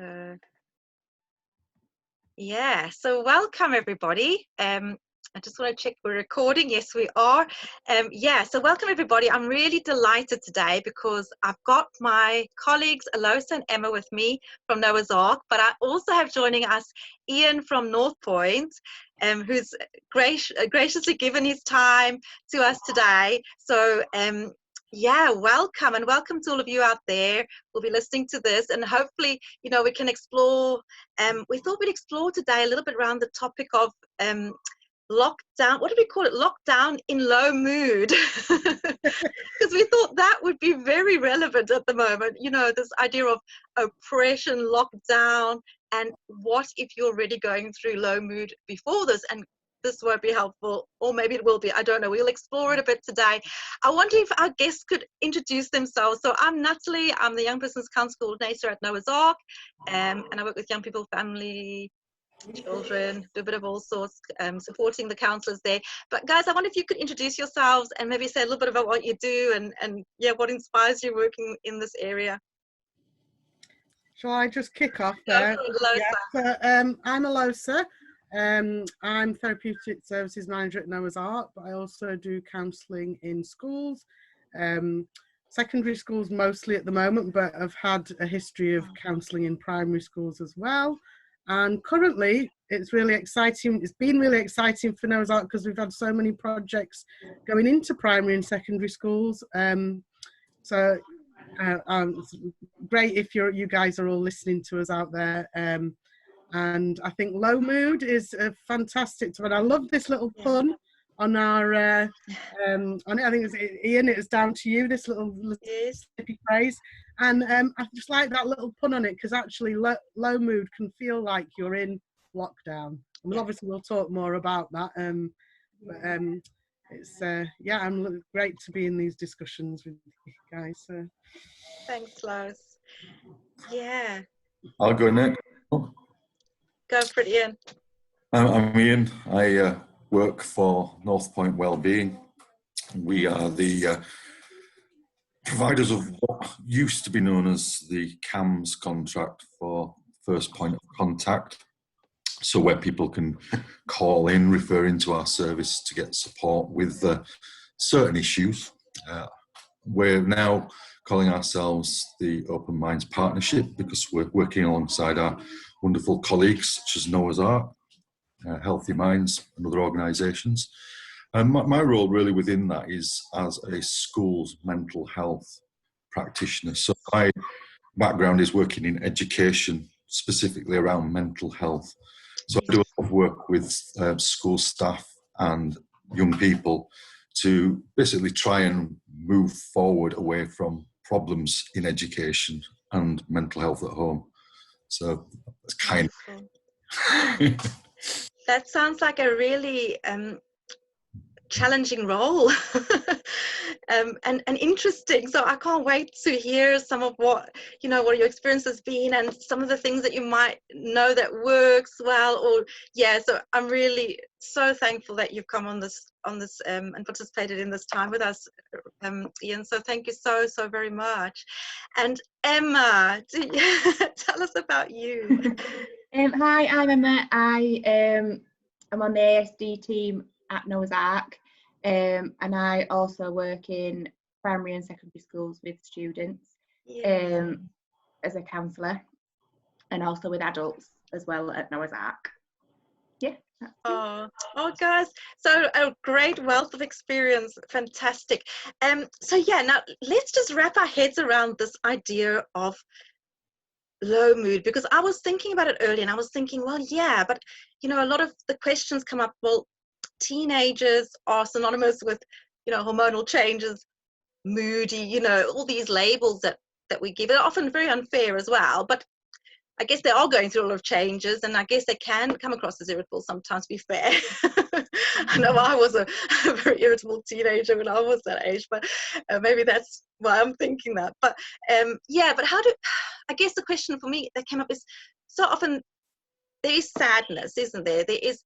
Uh, yeah, so welcome everybody. I just want to check we're recording. Yes, we are. Yeah, so welcome everybody. I'm really delighted today because I've got my colleagues Alosa and Emma with me from Noah's Ark, but I also have joining us Ian from North Point, who's graciously given his time to us today. So yeah, welcome, and welcome to all of you out there who'll be listening to this, and hopefully, you know, we can explore, we thought we'd explore today a little bit around the topic of lockdown. What do we call it? Lockdown in low mood. Because we thought that would be very relevant at the moment, you know, this idea of oppression, lockdown, and what if you're already going through low mood before this, and this won't be helpful, or maybe it will be, I don't know. We'll explore it a bit today. I wonder if our guests could introduce themselves. So I'm Natalie, I'm the Young Person's Council Coordinator at Noah's Ark, and I work with young people, family, children, do a bit of all sorts, supporting the counsellors there. But guys, I wonder if you could introduce yourselves and maybe say a little bit about what you do and yeah, what inspires you working in this area. Shall I just kick off there? Yeah, so, I'm Alosa. I'm Therapeutic Services Manager at Noah's Ark, but I also do counselling in schools, secondary schools mostly at the moment, but I've had a history of counselling in primary schools as well. And currently, it's really exciting. It's been really exciting for Noah's Ark because we've had so many projects going into primary and secondary schools. So it's great if you guys are all listening to us out there. And I think low mood is a fantastic one. I love this little pun on our on it. I think it's Ian. It was down to you. This little snippy phrase, and I just like that little pun on it because actually low mood can feel like you're in lockdown. I mean, obviously we'll talk more about that. But it's yeah, I'm great to be in these discussions with you guys. Thanks, Lois. Yeah. I'll go next. Go for it, Ian. I'm Ian. I work for North Point Wellbeing. We are the providers of what used to be known as the CAMS contract for first point of contact. So where people can call in, referring to our service to get support with certain issues. We're now calling ourselves the Open Minds Partnership because we're working alongside our wonderful colleagues such as Noah's Ark, Healthy Minds and other organisations. And my role really within that is as a school's mental health practitioner. So my background is working in education, specifically around mental health. So I do a lot of work with school staff and young people to basically try and move forward away from problems in education and mental health at home. So that's kind of... That sounds like a really challenging role and interesting. So I can't wait to hear some of what, you know, what your experience has been and some of the things that you might know that works well. Or yeah, so I'm really so thankful that you've come on this and participated in this time with us, Ian. So thank you so very much. And Emma, tell us about you. Hi, I'm Emma. I'm on the ASD team at Noah's Ark, and I also work in primary and secondary schools with students as a counsellor, and also with adults as well at Noah's Ark. Yeah. Oh guys, so a great wealth of experience. Fantastic. So yeah, now let's just wrap our heads around this idea of low mood, because I was thinking about it earlier and I was thinking, well, yeah, but you know, a lot of the questions come up, well, teenagers are synonymous with, you know, hormonal changes, moody, you know, all these labels that we give. They're often very unfair as well, but I guess they are going through a lot of changes, and I guess they can come across as irritable sometimes, to be fair. I know I was a very irritable teenager when I was that age, but maybe that's why I'm thinking that. But yeah, but I guess the question for me that came up is, so often there is sadness, isn't there? There is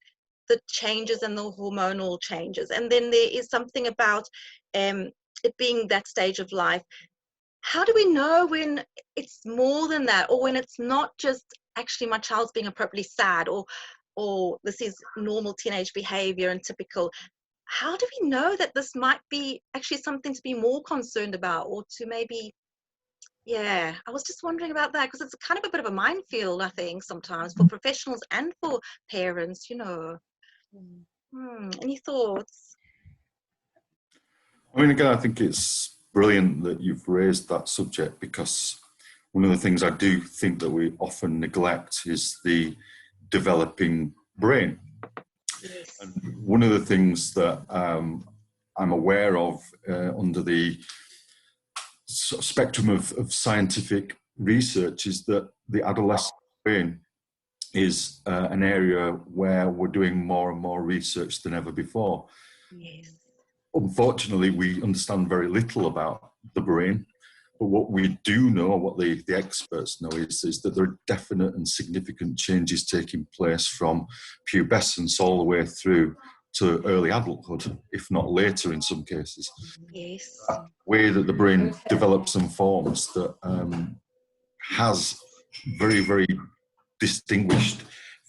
the changes and the hormonal changes, and then there is something about it being that stage of life. how do we know when it's more than that, or when it's not just actually my child's being appropriately sad, or this is normal teenage behavior and typical? How do we know that this might be actually something to be more concerned about, or to maybe, yeah, I was just wondering about that, because it's kind of a bit of a minefield, I think, sometimes for professionals and for parents, you know. Any thoughts? I mean, again, I think it's brilliant that you've raised that subject, because one of the things I do think that we often neglect is the developing brain. Yes. And one of the things that I'm aware of under the spectrum of scientific research is that the adolescent brain is an area where we're doing more and more research than ever before. Yes. Unfortunately, we understand very little about the brain, but what we do know, what the experts know, is that there are definite and significant changes taking place from pubescence all the way through to early adulthood, if not later in some cases. Yes. That way that the brain develops and forms that has very, very distinguished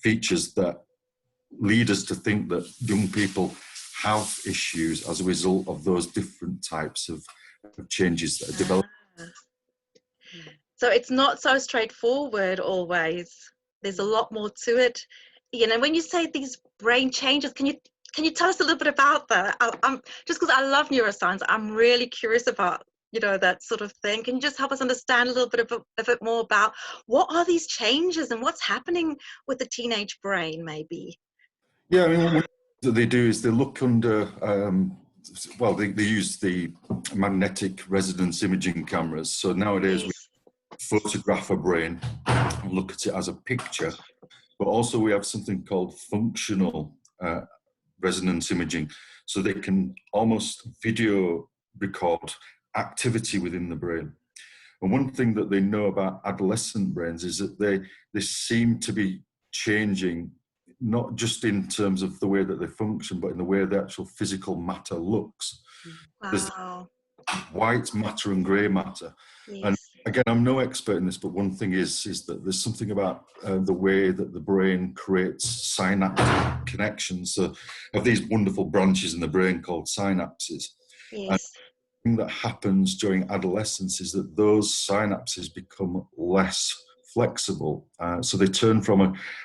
features that lead us to think that young people have issues as a result of those different types of changes that are developed. So it's not so straightforward always. There's a lot more to it. You know, when you say these brain changes, can you tell us a little bit about that? I'm just because I love neuroscience, I'm really curious about, you know, that sort of thing. Can you just help us understand a little bit of it more about what are these changes and what's happening with the teenage brain, maybe? Yeah, I mean, what they do is they look under, well, they use the magnetic resonance imaging cameras. So nowadays we photograph a brain and look at it as a picture, but also we have something called functional resonance imaging. So they can almost video record activity within the brain. And one thing that they know about adolescent brains is that they seem to be changing, not just in terms of the way that they function, but in the way the actual physical matter looks. Wow. There's white matter and grey matter. Yes. And again, I'm no expert in this, but one thing is that there's something about the way that the brain creates synaptic connections. So of these wonderful branches in the brain called synapses. Yes. And the thing that happens during adolescence is that those synapses become less flexible. So they turn from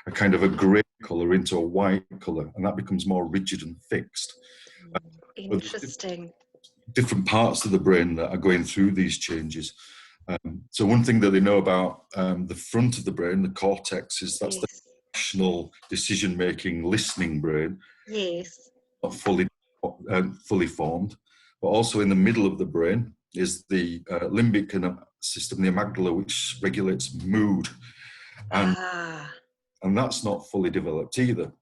a kind of a grey colour into a white colour, and that becomes more rigid and fixed. Interesting. Different parts of the brain that are going through these changes. So one thing that they know about the front of the brain, the cortex, is that's the rational decision-making, listening brain. Yes. Not fully formed. But also in the middle of the brain is the limbic system, the amygdala, which regulates mood. And that's not fully developed either.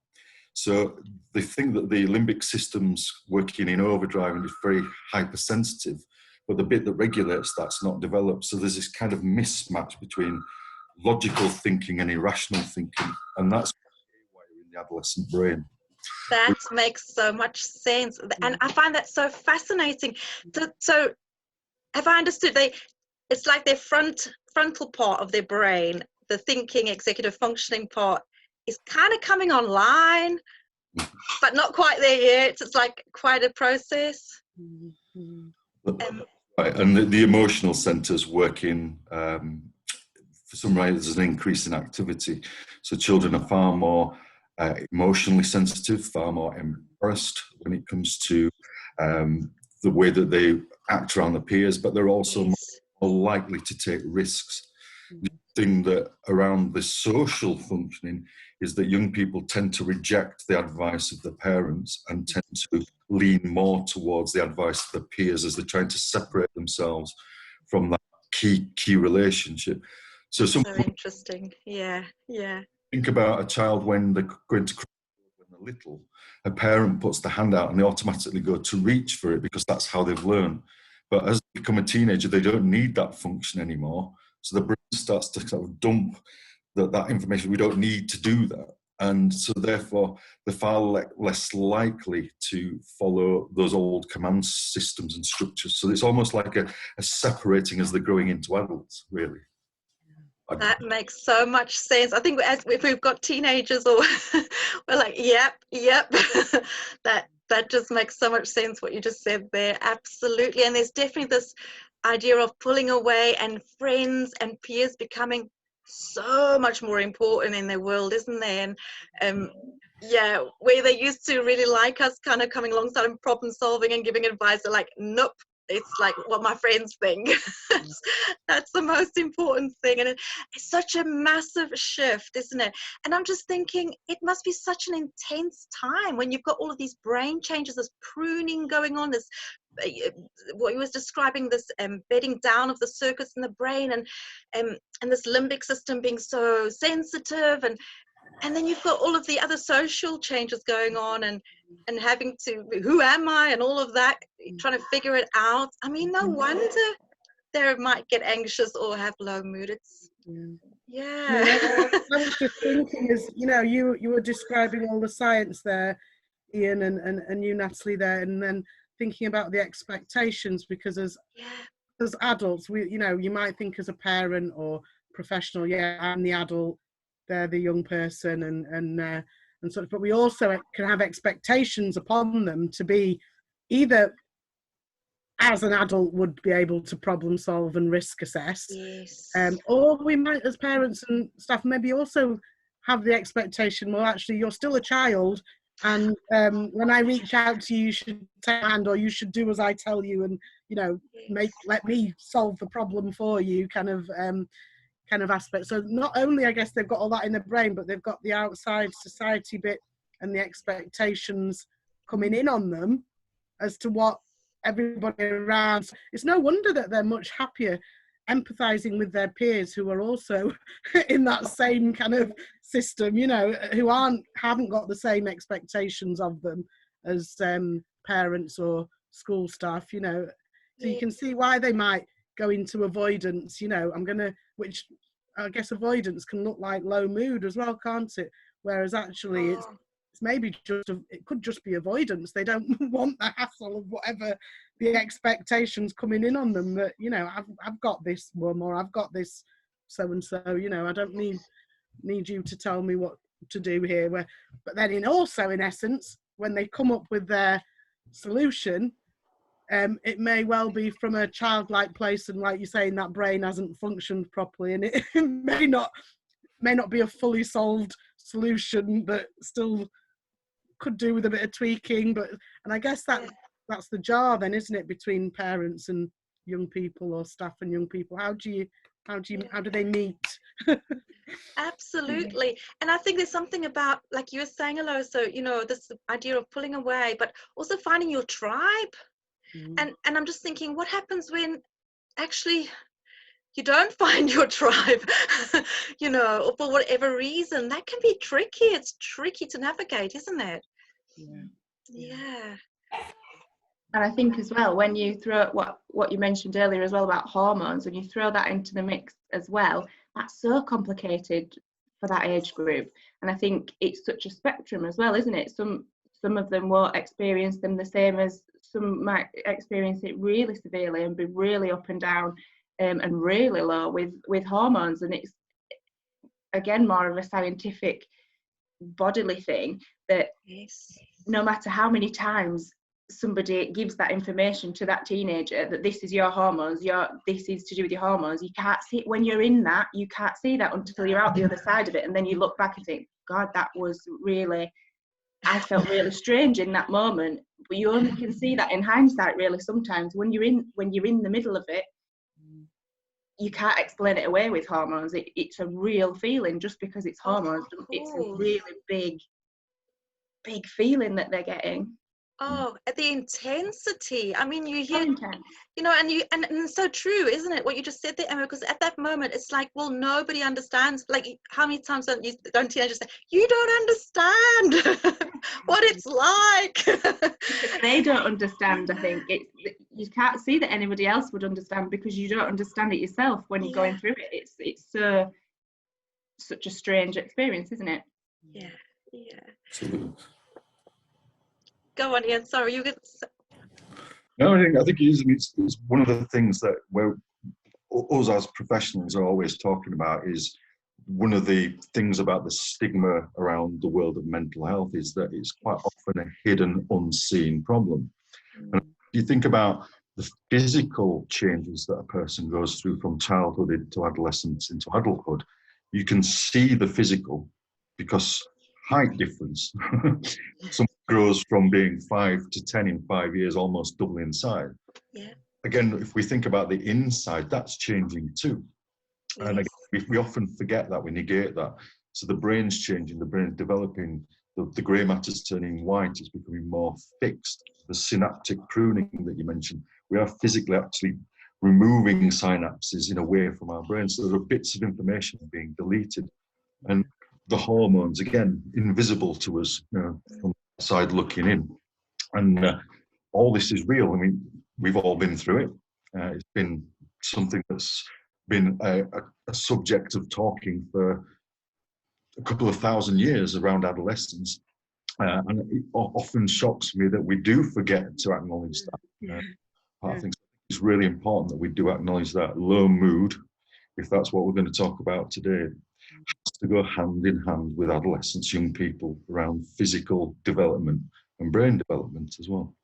So they think that the limbic system's working in overdrive and is very hypersensitive, but the bit that regulates that's not developed. So there's this kind of mismatch between logical thinking and irrational thinking, and that's why you're in the adolescent brain. That makes so much sense, and I find that so fascinating. So have I understood? It's like their frontal part of their brain, the thinking, executive functioning part, is kind of coming online, but not quite there yet. It's like quite a process. Right, and the emotional centres working, for some reason there's an increase in activity. So children are far more emotionally sensitive, far more embarrassed when it comes to the way that they act around their peers, but they're also more likely to take risks. The thing that around the social functioning is that young people tend to reject the advice of their parents and tend to lean more towards the advice of their peers as they're trying to separate themselves from that key relationship. So interesting. Yeah. Think about a child when they're going to cry when they're little. A parent puts the hand out and they automatically go to reach for it because that's how they've learned. But as they become a teenager, they don't need that function anymore. So the brain starts to sort of dump that information. We don't need to do that. And so therefore, they're far less likely to follow those old command systems and structures. So it's almost like a separating as they're growing into adults, really. That makes so much sense. I think if we've got teenagers, or we're like, yep, that just makes so much sense what you just said there. Absolutely. And there's definitely this idea of pulling away, and friends and peers becoming so much more important in their world, isn't there? And yeah, where they used to really like us kind of coming alongside and problem solving and giving advice, they're like, nope, it's like what my friends think. That's the most important thing. And it's such a massive shift, isn't it? And I'm just thinking, it must be such an intense time when you've got all of these brain changes, this pruning going on, this what he was describing, this bedding down of the circuits in the brain, and this limbic system being so sensitive, and then you've got all of the other social changes going on, and having to, who am I, and all of that, trying to figure it out. I mean, no wonder they might get anxious or have low mood. It's I was just thinking, as you know, you were describing all the science there, Ian, and you, Natalie, there, and then thinking about the expectations, because as adults, we, you know, you might think as a parent or professional, I'm the adult, they're the young person, and sort of, but we also can have expectations upon them to be either, as an adult, would be able to problem solve and risk assess, or we might, as parents and staff, maybe also have the expectation, well, actually, you're still a child, and when I reach out to you, you should take a hand, or you should do as I tell you, and, you know, let me solve the problem for you, kind of aspect. So not only, I guess, they've got all that in their brain, but they've got the outside society bit and the expectations coming in on them as to what everybody around. It's no wonder that they're much happier empathizing with their peers who are also in that same kind of system, you know, who haven't got the same expectations of them as parents or school staff, you know. So you can see why they might go into avoidance, you know, which I guess avoidance can look like low mood as well, can't it? Whereas actually it's maybe it could just be avoidance. They don't want the hassle of whatever the expectations coming in on them, that, you know, I've got this, mum, or I've got this so-and-so, you know, I don't need you to tell me what to do here. But then in essence, when they come up with their solution, it may well be from a childlike place, and like you're saying, that brain hasn't functioned properly, and it may not be a fully solved solution, but still could do with a bit of tweaking. And I guess that's the jar then, isn't it, between parents and young people, or staff and young people? How do they meet? Absolutely. And I think there's something about, like you were saying, Alosa, you know, this idea of pulling away, but also finding your tribe. And I'm just thinking, what happens when actually you don't find your tribe, you know, or for whatever reason? That can be tricky. It's tricky to navigate, isn't it? Yeah. And I think as well, when you throw what you mentioned earlier as well about hormones, when you throw that into the mix as well, that's so complicated for that age group. And I think it's such a spectrum as well, isn't it? Some of them won't experience them the same as some might experience it really severely and be really up and down and really low with hormones. And it's, again, more of a scientific bodily thing, that no matter how many times somebody gives that information to that teenager, that this is your hormones, this is to do with your hormones, you can't see it when you're in that. You can't see that until you're out the other side of it, and then you look back and think, God, that was really, I felt really strange in that moment. But you only can see that in hindsight, really. Sometimes when you're in the middle of it, you can't explain it away with hormones. It's a real feeling. Just because it's hormones, it's a really big feeling that they're getting. Oh, the intensity. I mean, you hear, you know, and it's so true, isn't it? What you just said there, Emma, because at that moment, it's like, well, nobody understands. Like, how many times don't teenagers say, you don't understand what it's like? They don't understand, I think. You can't see that anybody else would understand, because you don't understand it yourself when you're going through it. It's such a strange experience, isn't it? Yeah. Yeah. Absolutely. Go on, Ian. Sorry, you get. No, I think it is. It's one of the things that us as professionals are always talking about. Is one of the things about the stigma around the world of mental health is that it's quite often a hidden, unseen problem. And if you think about the physical changes that a person goes through from childhood into adolescence into adulthood, you can see the physical because height difference. Someone grows from being 5 to 10 in 5 years, almost double in size. Yeah. Again, if we think about the inside, that's changing too. Yes. And again, we often forget that, we negate that. So the brain's changing, the brain's developing, the grey matter's turning white, it's becoming more fixed. The synaptic pruning that you mentioned, we are physically actually removing synapses in a way from our brain. So there are bits of information being deleted. And the hormones, again, invisible to us, from the side looking in. And all this is real. I mean, we've all been through it. It's been something that's been a subject of talking for a couple of thousand years around adolescence. And it often shocks me that we do forget to acknowledge that. I think it's really important that we do acknowledge that low mood, if that's what we're going to talk about today, has to go hand in hand with adolescents, young people, around physical development and brain development as well.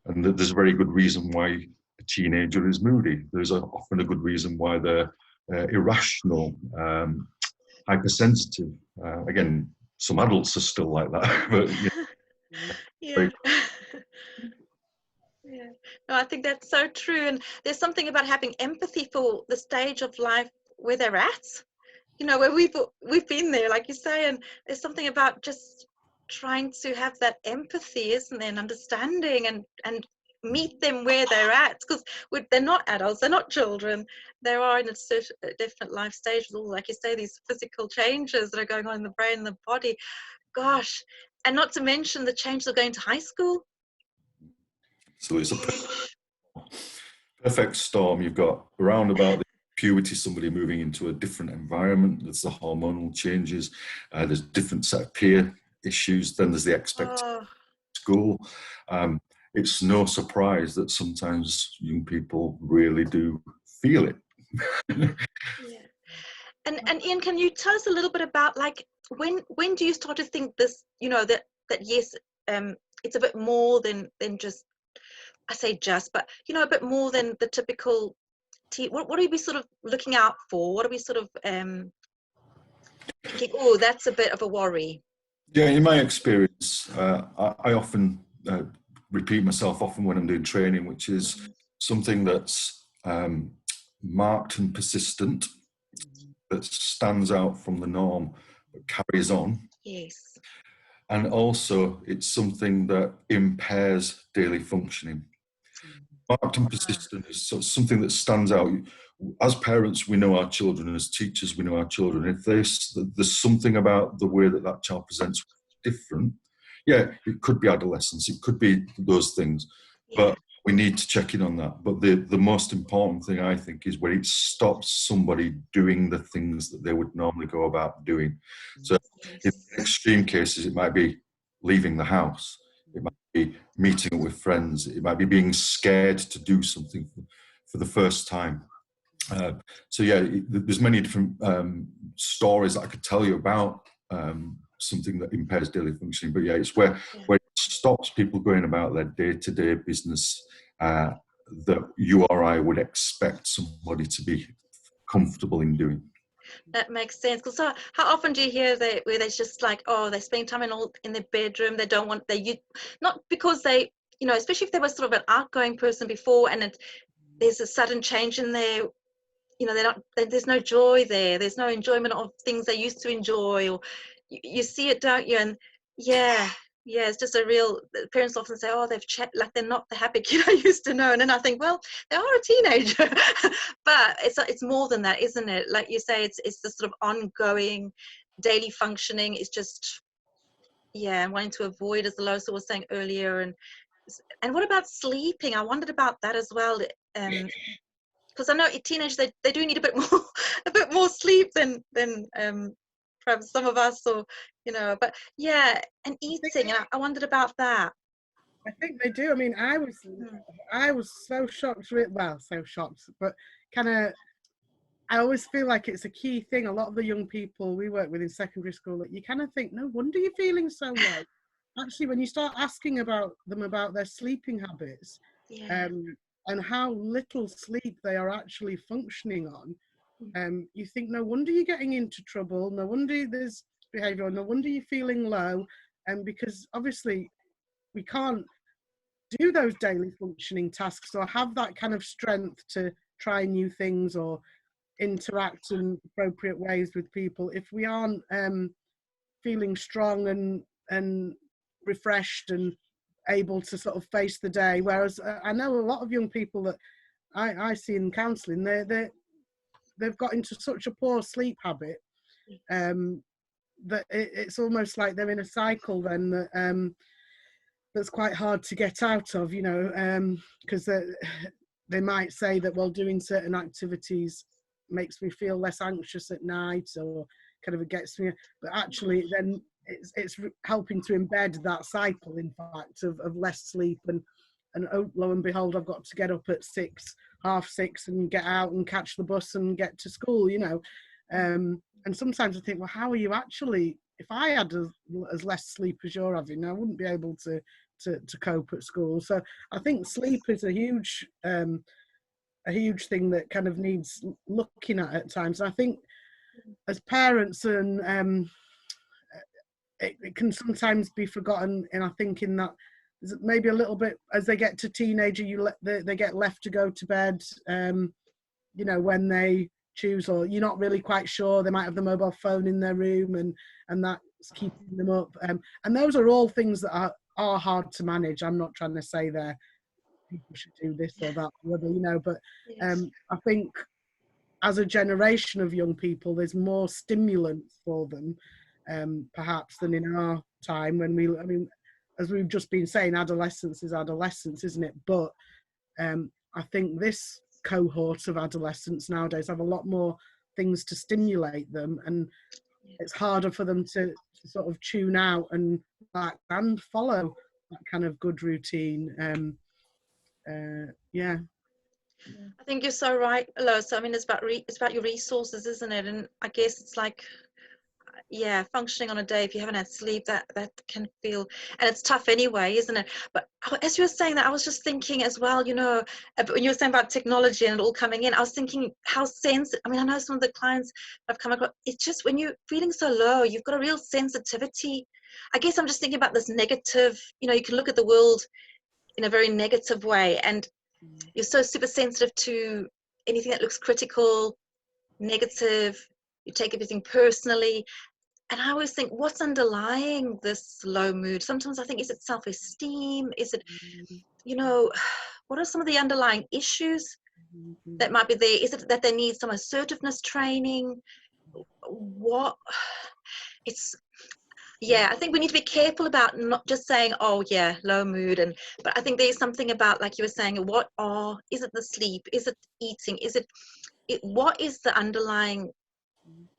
And there's a very good reason why a teenager is moody. There's often a good reason why they're irrational, hypersensitive. Again, some adults are still like that, but yeah. Yeah. No, I think that's so true. And there's something about having empathy for the stage of life where they're at, where we've been there, like you say, and there's something about just trying to have that empathy, isn't there, and understanding and meet them where they're at, because they're not adults, they're not children, they are in a different life stage with all, like you say, these physical changes that are going on in the brain and the body. Gosh, and not to mention the changes of going to high school. So it's a perfect storm. You've got around about the puberty, somebody moving into a different environment. There's the hormonal changes. There's different set of peer issues. Then there's the expectation of school. It's no surprise that sometimes young people really do feel it. Yeah. And Ian, can you tell us a little bit about, like, when do you start to think this, that yes, it's a bit more than just, I say just, but a bit more than the typical what are we sort of looking out for? What are we sort of thinking, oh, that's a bit of a worry? Yeah, in my experience, I often repeat myself often when I'm doing training, which is something that's marked and persistent, that stands out from the norm, but carries on. Yes. And also it's something that impairs daily functioning. Marked and persistent is something that stands out. As parents, we know our children. As teachers, we know our children. If there's something about the way that child presents different, yeah, it could be adolescence, it could be those things, but we need to check in on that. But the most important thing, I think, is when it stops somebody doing the things that they would normally go about doing. So in extreme cases, it might be leaving the house. It might be meeting up with friends. It might be being scared to do something for the first time. So yeah, there's many different stories that I could tell you about something that impairs daily functioning. But yeah, it's where it stops people going about their day-to-day business that you or I would expect somebody to be comfortable in doing. That makes sense. Because how often do you hear where they're just like, oh, they spend time in their bedroom, they don't want, not because they, especially if they were sort of an outgoing person before, and there's a sudden change in their, there's no joy there, there's no enjoyment of things they used to enjoy, or you see it, don't you? And yeah, it's just a real, parents often say, oh, like they're not the happy kid I used to know. And then I think, well, they are a teenager. But it's more than that, isn't it? Like you say, it's the sort of ongoing daily functioning. It's just, wanting to avoid, as Alosa was saying earlier. And what about sleeping? I wondered about that as well. Because I know teenagers, they do need a bit more sleep than perhaps some of us, or but yeah, and eating, and I wondered about that. I think they do. I mean, I was so shocked with, well, so shocked, but kind of, I always feel like it's a key thing. A lot of the young people we work with in secondary school, that you kind of think, no wonder you're feeling so low. Actually, when you start asking them about their sleeping habits, and how little sleep they are actually functioning on, you think, no wonder you're getting into trouble, no wonder there's behaviour, no wonder you're feeling low, and because obviously we can't do those daily functioning tasks or have that kind of strength to try new things or interact in appropriate ways with people if we aren't feeling strong and refreshed and able to sort of face the day. Whereas I know a lot of young people that I see in counselling, they've got into such a poor sleep habit that it's almost like they're in a cycle then that that's quite hard to get out of, because they might say that, well, doing certain activities makes me feel less anxious at night, or kind of it gets me, but actually then it's helping to embed that cycle, in fact, of less sleep, and oh, lo and behold, I've got to get up at 6, half 6, and get out and catch the bus and get to school, and sometimes I think, well, how are you actually, if I had as less sleep as you're having, I wouldn't be able to cope at school. So I think sleep is a huge thing that kind of needs looking at times. I think as parents, and it can sometimes be forgotten, and I think in that maybe a little bit as they get to teenager, they get left to go to bed, when they choose, or you're not really quite sure. They might have the mobile phone in their room, and that's keeping them up. And those are all things that are hard to manage. I'm not trying to say that people should do this or that or other, but I think as a generation of young people, there's more stimulants for them, perhaps, than in our time when as we've just been saying, adolescence is adolescence, isn't it? But I think this cohort of adolescents nowadays have a lot more things to stimulate them, and it's harder for them to sort of tune out and follow that kind of good routine. I think you're so right, Lois. I mean, it's about your resources, isn't it? And I guess it's like, functioning on a day, if you haven't had sleep, that can feel, and it's tough anyway, isn't it? But as you were saying that, I was just thinking as well, when you were saying about technology and it all coming in, I was thinking how sensitive. I mean, I know some of the clients I've come across, it's just when you're feeling so low, you've got a real sensitivity. I guess I'm just thinking about this negative, you can look at the world in a very negative way, and you're so super sensitive to anything that looks critical, negative. You take everything personally. And I always think, what's underlying this low mood? Sometimes I think, is it self-esteem? Is it, what are some of the underlying issues that might be there? Is it that they need some assertiveness training? I think we need to be careful about not just saying, oh yeah, low mood, but I think there's something about, like you were saying, is it the sleep? Is it eating? Is it what is the underlying?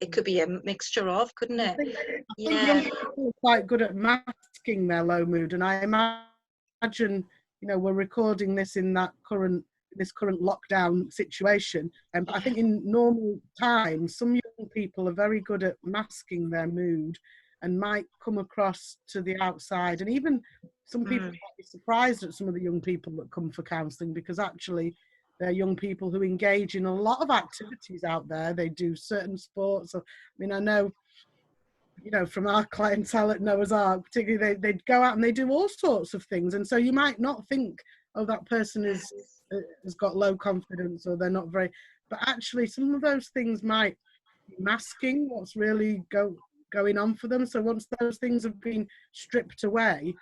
It could be a mixture of, couldn't it? I think young people are quite good at masking their low mood, and I imagine, we're recording this in this current lockdown situation, but I think in normal times, some young people are very good at masking their mood and might come across to the outside, and even some people might be surprised at some of the young people that come for counselling, because actually they're young people who engage in a lot of activities out there. They do certain sports. I mean, I know, from our clientele at Noah's Ark, particularly, they'd go out and they do all sorts of things. And so you might not think, oh, that person has got low confidence, or they're not very, but actually some of those things might be masking what's really going on for them. So once those things have been stripped away,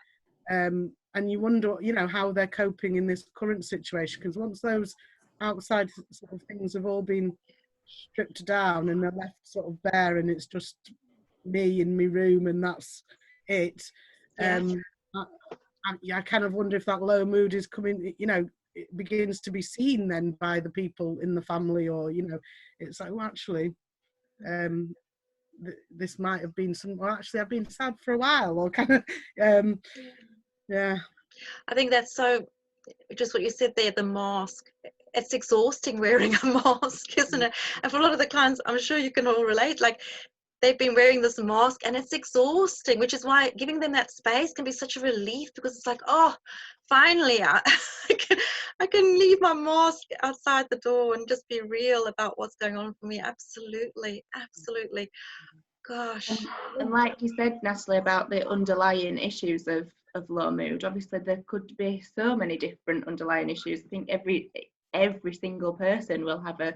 and you wonder, how they're coping in this current situation, because once those outside sort of things have all been stripped down and they're left sort of bare, and it's just me in my room and that's it. I kind of wonder if that low mood is coming, it begins to be seen then by the people in the family, or, it's like, well, actually, this might have been well, actually I've been sad for a while, or kind of yeah. I think that's so, just what you said there, the mask. It's exhausting wearing a mask, isn't it? And for a lot of the clients, I'm sure you can all relate, like they've been wearing this mask and it's exhausting, which is why giving them that space can be such a relief, because it's like, oh, finally I can leave my mask outside the door and just be real about what's going on for me. Absolutely, absolutely. Gosh. And like you said, Natalie, about the underlying issues of low mood, obviously there could be so many different underlying issues. I think every single person will have a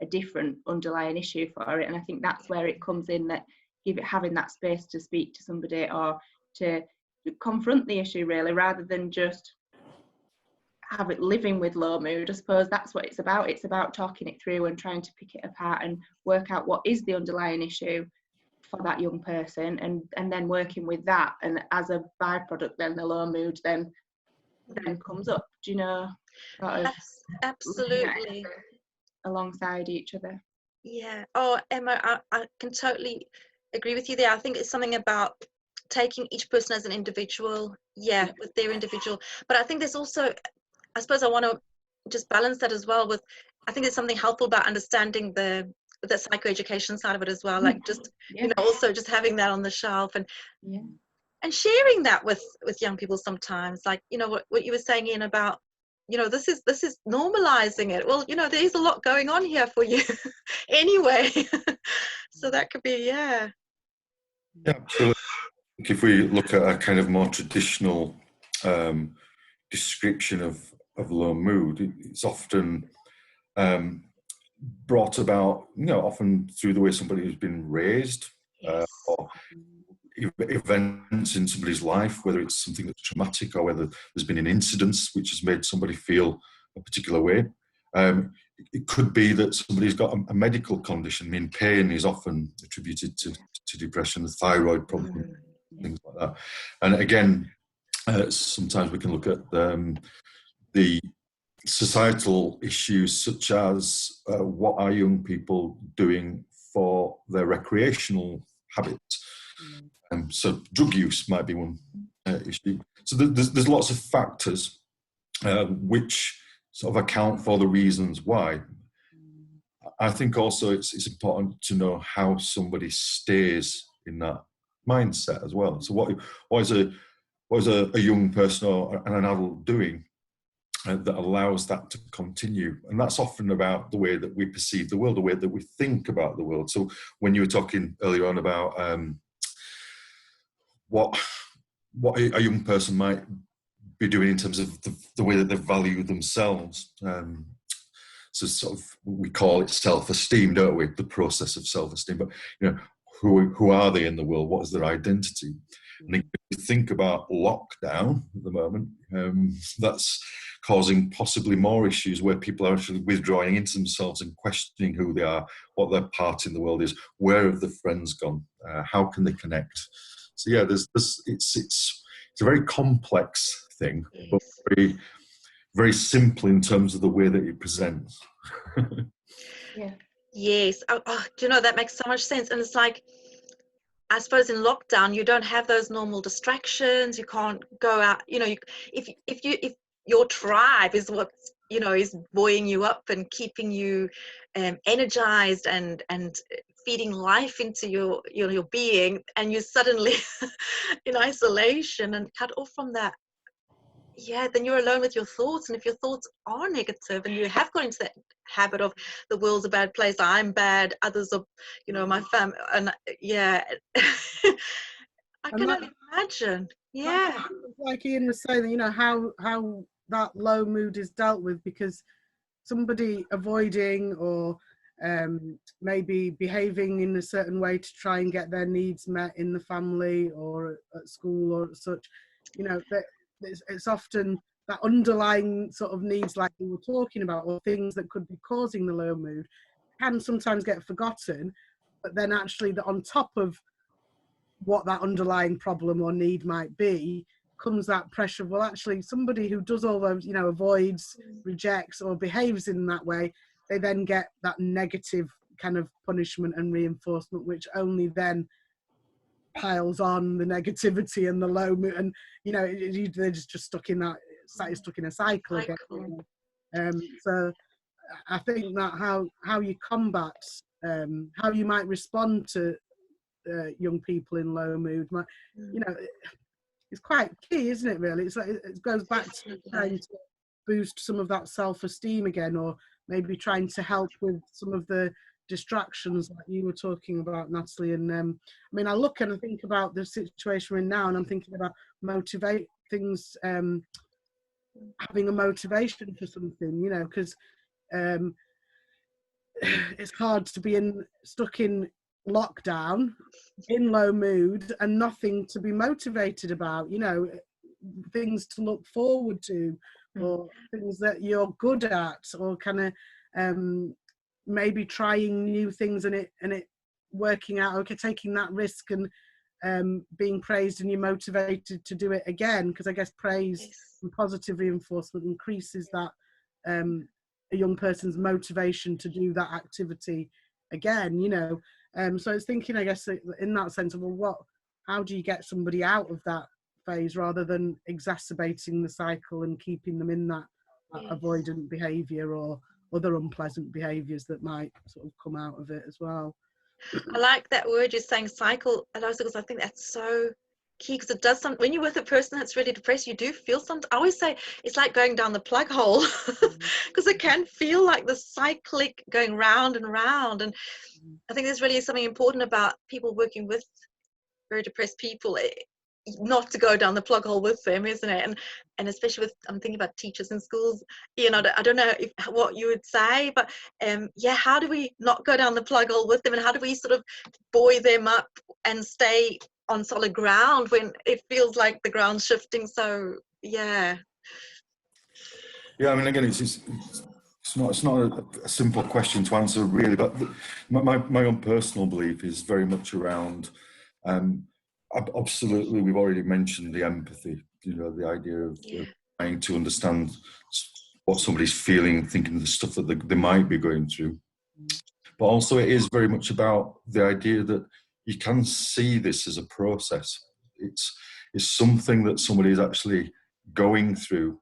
different underlying issue for it, and I think that's where it comes in, that having that space to speak to somebody or to confront the issue, really, rather than just living with low mood. I suppose that's what it's about. It's about talking it through and trying to pick it apart and work out what is the underlying issue for that young person, and then working with that, and as a byproduct then the low mood then comes up, do you know, sort of absolutely alongside each other. Yeah. Oh, Emma, I can totally agree with you there. I think it's something about taking each person as an individual, with their individual, but I think there's also, I suppose I want to just balance that as well with, I think there's something helpful about understanding the psychoeducation side of it as well, like just you know, also just having that on the shelf and sharing that with young people sometimes, like, you know, what you were saying, Ian, about, you know, this is normalizing it. Well, you know, there's a lot going on here for you anyway. So that could be absolutely. If we look at a kind of more traditional description of low mood, it's often brought about, you know, often through the way somebody has been raised, or events in somebody's life, whether it's something that's traumatic or whether there's been an incident which has made somebody feel a particular way. It could be that somebody's got a medical condition. I mean, pain is often attributed to depression, thyroid problem, things like that. And again, sometimes we can look at the societal issues, such as what are young people doing for their recreational habits. So drug use might be one issue. So there's lots of factors which sort of account for the reasons why. I think also it's important to know how somebody stays in that mindset as well. So what is a young person or an adult doing that allows that to continue? And that's often about the way that we perceive the world, the way that we think about the world. So when you were talking earlier on about what a young person might be doing in terms of the way that they value themselves, so sort of, we call it self-esteem, don't we? The process of self-esteem. But, you know, who are they in the world? What is their identity? And if you think about lockdown at the moment, that's causing possibly more issues where people are actually withdrawing into themselves and questioning who they are, what their part in the world is, where have the friends gone, how can they connect? So yeah, it's a very complex thing, but very, very simple in terms of the way that it presents. Yes. Do you know, that makes so much sense. And it's like, I suppose in lockdown you don't have those normal distractions. You can't go out. You know, if your tribe is what, you know, is buoying you up and keeping you energized and feeding life into your being, and you're suddenly in isolation and cut off from that, then you're alone with your thoughts. And if your thoughts are negative and you have got into that habit of the world's a bad place, I'm bad, others are, you know, my family, and I can only imagine. Like Ian was saying, you know, how that low mood is dealt with, because somebody avoiding or maybe behaving in a certain way to try and get their needs met in the family or at school or such, you know, it's often that underlying sort of needs, like we were talking about, or things that could be causing the low mood, can sometimes get forgotten. But then actually, on top of what that underlying problem or need might be, comes that pressure of, well, actually, somebody who does all those, you know, avoids, rejects, or behaves in that way, they then get that negative kind of punishment and reinforcement, which only then piles on the negativity and the low mood, and they're just stuck in that, stuck in a cycle again. So I think that how you combat, how you might respond to young people in low mood, it's quite key, isn't it? Really, it's like it goes back to trying to boost some of that self-esteem again, or maybe trying to help with some of the distractions like you were talking about, Natalie. And I mean, I look and I think about the situation we're in now, and I'm thinking about motivate things, having a motivation for something, because it's hard to be stuck in lockdown, in low mood, and nothing to be motivated about, things to look forward to, or things that you're good at, or kind of maybe trying new things and it working out, okay, taking that risk and being praised, and you're motivated to do it again, because I guess praise and positive reinforcement increases that a young person's motivation to do that activity again, so I was thinking, I guess, in that sense of, well, how do you get somebody out of that phase rather than exacerbating the cycle and keeping them in that avoidant behaviour or other unpleasant behaviours that might sort of come out of it as well. I like that word you're saying, cycle, and also because I think that's so key, because it does something when you're with a person that's really depressed. You do feel something. I always say it's like going down the plug hole, because it can feel like the cyclic going round and round. And I think there's really something important about people working with very depressed people, not to go down the plug hole with them, isn't it? And especially with, I'm thinking about teachers in schools, I don't know what you would say, but how do we not go down the plug hole with them, and how do we sort of buoy them up and stay on solid ground when it feels like the ground's shifting? So I mean, again, it's not a simple question to answer, really, but my own personal belief is very much around absolutely, we've already mentioned the empathy, the idea of trying to understand what somebody's feeling, thinking the stuff that they might be going through. But also it is very much about the idea that you can see this as a process. It's something that somebody is actually going through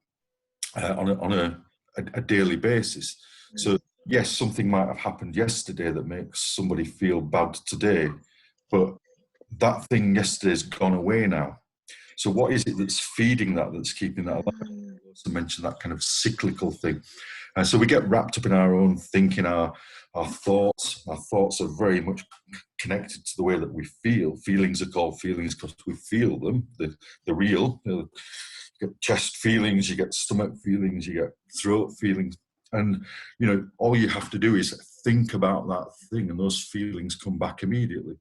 on a daily basis. So yes, something might have happened yesterday that makes somebody feel bad today, but that thing yesterday's gone away now. So what is it that's feeding that, that's keeping that alive? I also mentioned that kind of cyclical thing. And so we get wrapped up in our own thinking, our thoughts. Our thoughts are very much connected to the way that we feel. Feelings are called feelings because we feel them. They're real. You get chest feelings, you get stomach feelings, you get throat feelings. And, all you have to do is think about that thing, and those feelings come back immediately.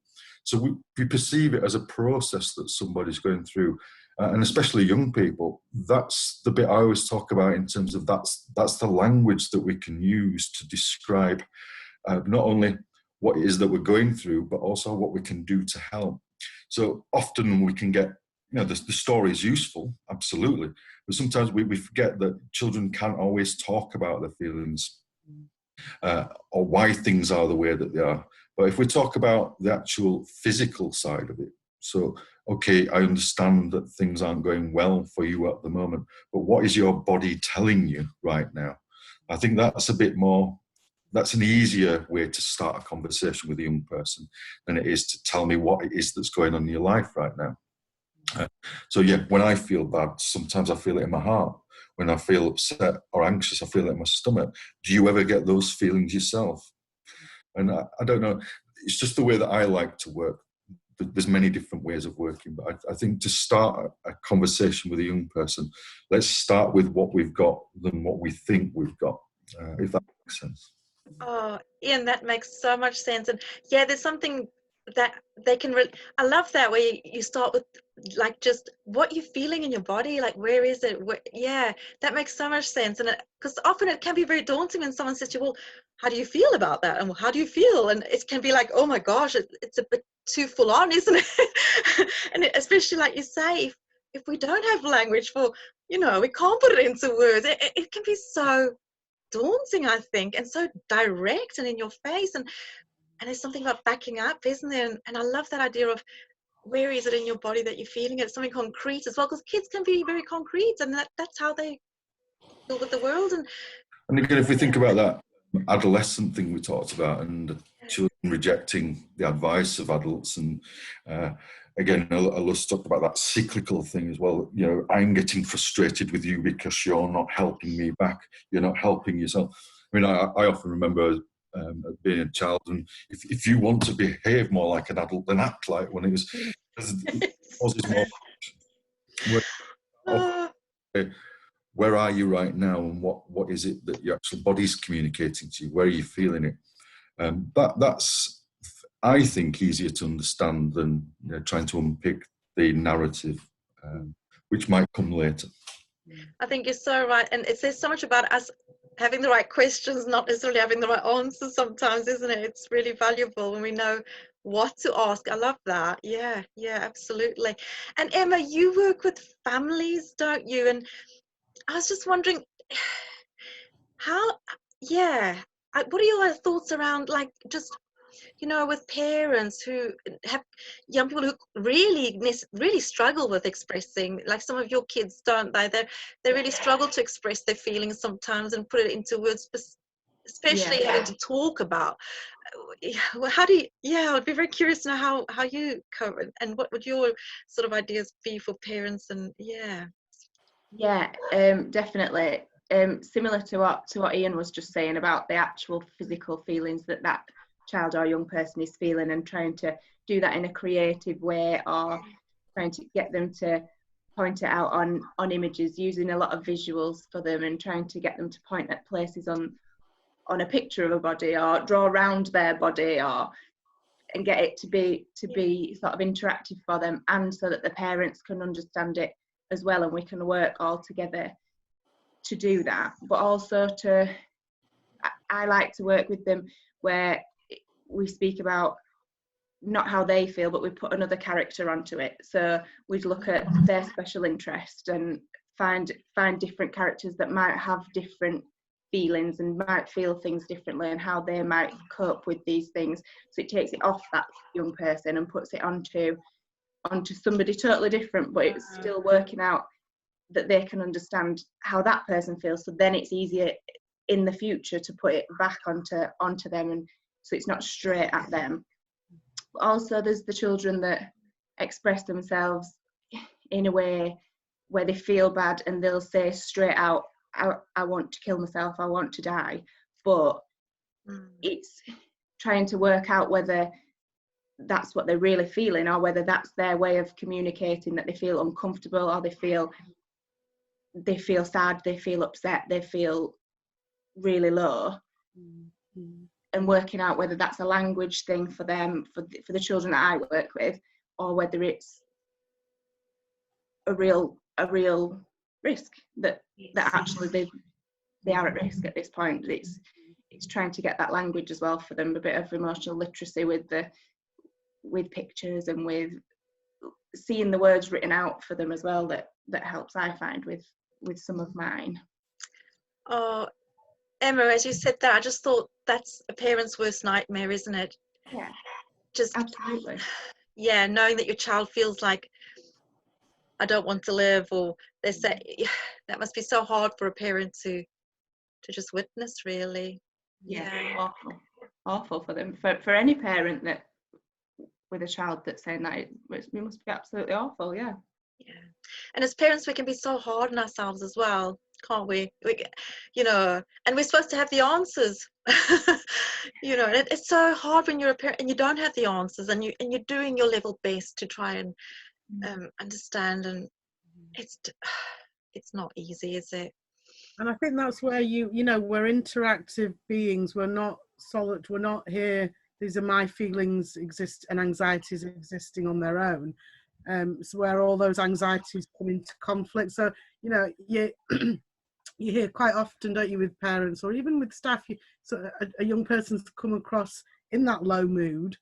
So we perceive it as a process that somebody's going through, and especially young people. That's the bit I always talk about in terms of that's the language that we can use to describe not only what it is that we're going through, but also what we can do to help. So often we can get, the story is useful, absolutely, but sometimes we forget that children can't always talk about their feelings or why things are the way that they are. But if we talk about the actual physical side of it, so, okay, I understand that things aren't going well for you at the moment, but what is your body telling you right now? I think that's that's an easier way to start a conversation with a young person than it is to tell me what it is that's going on in your life right now. When I feel bad, sometimes I feel it in my heart. When I feel upset or anxious, I feel it in my stomach. Do you ever get those feelings yourself? And I don't know, it's just the way that I like to work. There's many different ways of working, but I think to start a conversation with a young person, let's start with what we've got than what we think we've got, if that makes sense. Oh, Ian, that makes so much sense. And there's something that they can I love that way you start with like just what you're feeling in your body, like where is it, that makes so much sense. And because often it can be very daunting when someone says to you, well, how do you feel about that, and how do you feel, and it can be like, oh my gosh, it's a bit too full on, isn't it? And especially like you say, if we don't have language for, we can't put it into words, it can be so daunting, I think, and so direct and in your face. And there's something about backing up, isn't there? And I love that idea of where is it in your body that you're feeling it, something concrete as well, because kids can be very concrete, and that's how they deal with the world. And again, if we think about that adolescent thing we talked about, and children rejecting the advice of adults, and again, Alussa talked about that cyclical thing as well. You know, I'm getting frustrated with you because you're not helping me back. You're not helping yourself. I mean, I often remember being a child, and if you want to behave more like an adult, then act like one. It was more, where are you right now, and what is it that your actual body's communicating to you? Where are you feeling it? That's, I think, easier to understand than, you know, trying to unpick the narrative, which might come later. I think you're so right, and it says so much about us having the right questions, not necessarily having the right answers sometimes, isn't it? It's really valuable when we know what to ask. I love that. Yeah, absolutely. And Emma, you work with families, don't you? And I was just wondering what are your thoughts around, like, just, you know, with parents who have young people who really struggle with expressing, like some of your kids, don't they? They really struggle to express their feelings sometimes and put it into words, especially having to talk about. How do you, I'd be very curious to know how you cover, and what would your sort of ideas be for parents? And definitely. Similar to what Ian was just saying about the actual physical feelings that child or young person is feeling, and trying to do that in a creative way, or trying to get them to point it out on images, using a lot of visuals for them, and trying to get them to point at places on a picture of a body, or draw around their body, and get it to be sort of interactive for them, and so that the parents can understand it as well, and we can work all together to do that. But also I like to work with them where we speak about not how they feel, but we put another character onto it. So we'd look at their special interest and find different characters that might have different feelings and might feel things differently, and how they might cope with these things. So it takes it off that young person and puts it onto somebody totally different, but it's still working out that they can understand how that person feels. So then it's easier in the future to put it back onto them, and so it's not straight at them. But also there's the children that express themselves in a way where they feel bad, and they'll say straight out, I want to kill myself, I want to die. But it's trying to work out whether that's what they're really feeling, or whether that's their way of communicating that they feel uncomfortable, or they feel sad, they feel upset, they feel really low. And working out whether that's a language thing for them, for the children that I work with, or whether it's a real risk that actually they are at risk at this point. It's trying to get that language as well for them, a bit of emotional literacy with pictures, and with seeing the words written out for them as well, that helps, I find, with some of mine. Oh, Emma, as you said that, I just thought that's a parent's worst nightmare, isn't it? Yeah, just absolutely. Yeah, knowing that your child feels like, I don't want to live, or they say, that must be so hard for a parent to just witness, really. Yeah. Awful for them, for any parent that with a child that's saying that. It must be absolutely awful. Yeah. And as parents, we can be so hard on ourselves as well, can't we? And we're supposed to have the answers. And it's so hard when you're a parent and you don't have the answers, and you're doing your level best to try and understand, and it's not easy, is it? And I think that's where we're interactive beings. We're not solid. We're not here. These are my feelings and anxieties existing on their own. So where all those anxieties come into conflict. So, you hear quite often, don't you, with parents or even with staff, a young person's come across in that low mood,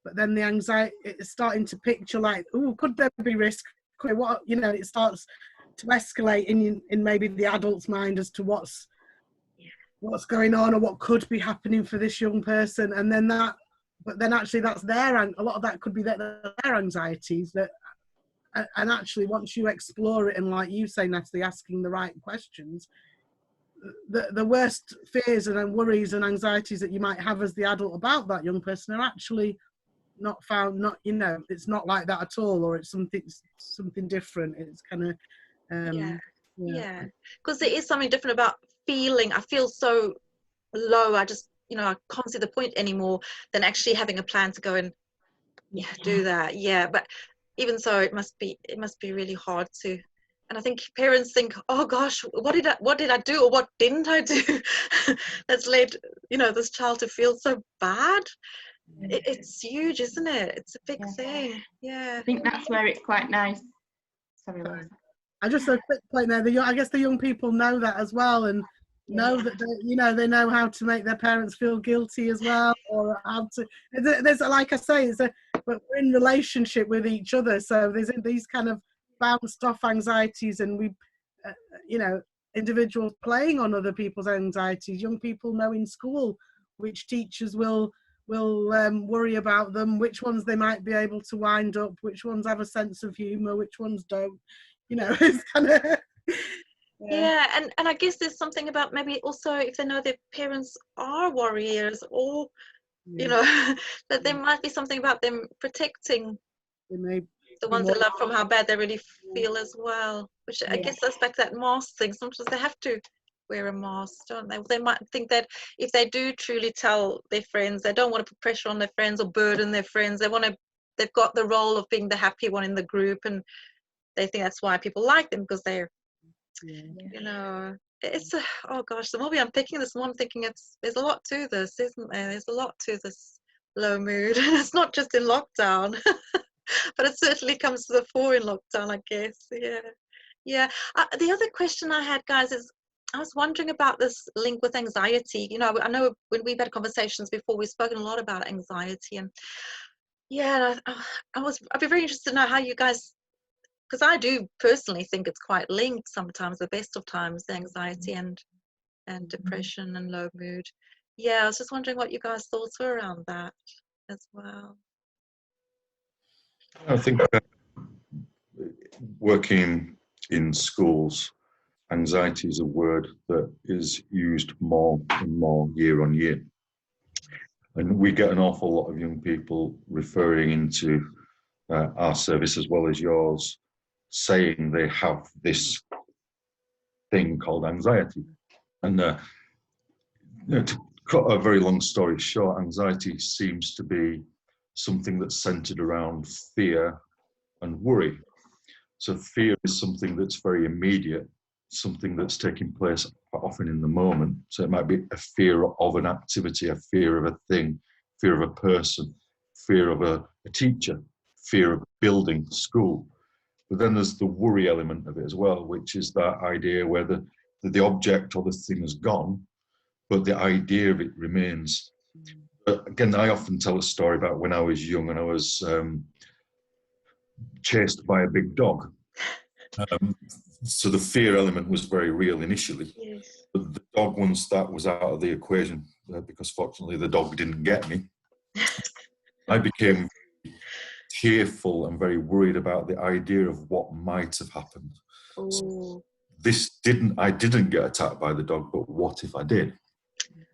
but then the anxiety is starting to picture like, oh, could there be risk? It starts to escalate in maybe the adult's mind as to what's going on or what could be happening for this young person, and then but then actually that's a lot of that could be their anxieties that. And actually, once you explore it, and like you say, Natalie, asking the right questions, the worst fears and worries and anxieties that you might have as the adult about that young person are actually not found. Not, you know, it's not like that at all, or it's something different. It's kind of yeah, because there is something different about feeling. I feel so low. I just, you know, I can't see the point anymore, than actually having a plan to go and do that. Yeah, but even so, it must be really hard to. And I think parents think, oh gosh, what did I do, or what didn't I do that's led, you know, this child to feel so bad. It's huge, isn't it? It's a big thing. Yeah, I think that's where it's quite nice. Sorry, Liza. I just a quick point there. I guess the young people know that as well, and know that they know how to make their parents feel guilty as well, or how to. There's, like I say, but we're in relationship with each other, so there's these kind of bounced off anxieties, and we, you know, individuals playing on other people's anxieties. Young people know in school which teachers will worry about them, which ones they might be able to wind up, which ones have a sense of humour, which ones don't. You know, it's kind of. Yeah, and I guess there's something about maybe also if they know their parents are warriors, or you know, that there might be something about them protecting the ones they love from how bad they really feel as well. Which I guess goes back to that mask thing. Sometimes they have to wear a mask, don't they? They might think that if they do truly tell their friends, they don't want to put pressure on their friends or burden their friends. They've got the role of being the happy one in the group, and they think that's why people like them, because they're, you know, it's oh gosh, the more I'm picking this, the more I'm thinking there's a lot to this, isn't there? There's a lot to this low mood. It's not just in lockdown, but it certainly comes to the fore in lockdown, I guess. Yeah. The other question I had, guys, is I was wondering about this link with anxiety. You know, I know when we've had conversations before, we've spoken a lot about anxiety, and I'd be very interested to know how you guys. Because I do personally think it's quite linked sometimes, the best of times, the anxiety and depression and low mood. Yeah, I was just wondering what you guys' thoughts were around that as well. I think working in schools, anxiety is a word that is used more and more year on year. And we get an awful lot of young people referring into our service as well as yours, saying they have this thing called anxiety. And you know, to cut a very long story short, anxiety seems to be something that's centered around fear and worry. So fear is something that's very immediate, something that's taking place often in the moment. So it might be a fear of an activity, a fear of a thing, fear of a person, fear of a teacher, fear of a building, school. But then there's the worry element of it as well, which is that idea where the object or the thing has gone, but the idea of it remains. But again, I often tell a story about when I was young and I was chased by a big dog. So the fear element was very real initially. Yes. But the dog, once that was out of the equation, because fortunately the dog didn't get me, I became fearful and very worried about the idea of what might have happened. So I didn't get attacked by the dog, but what if I did?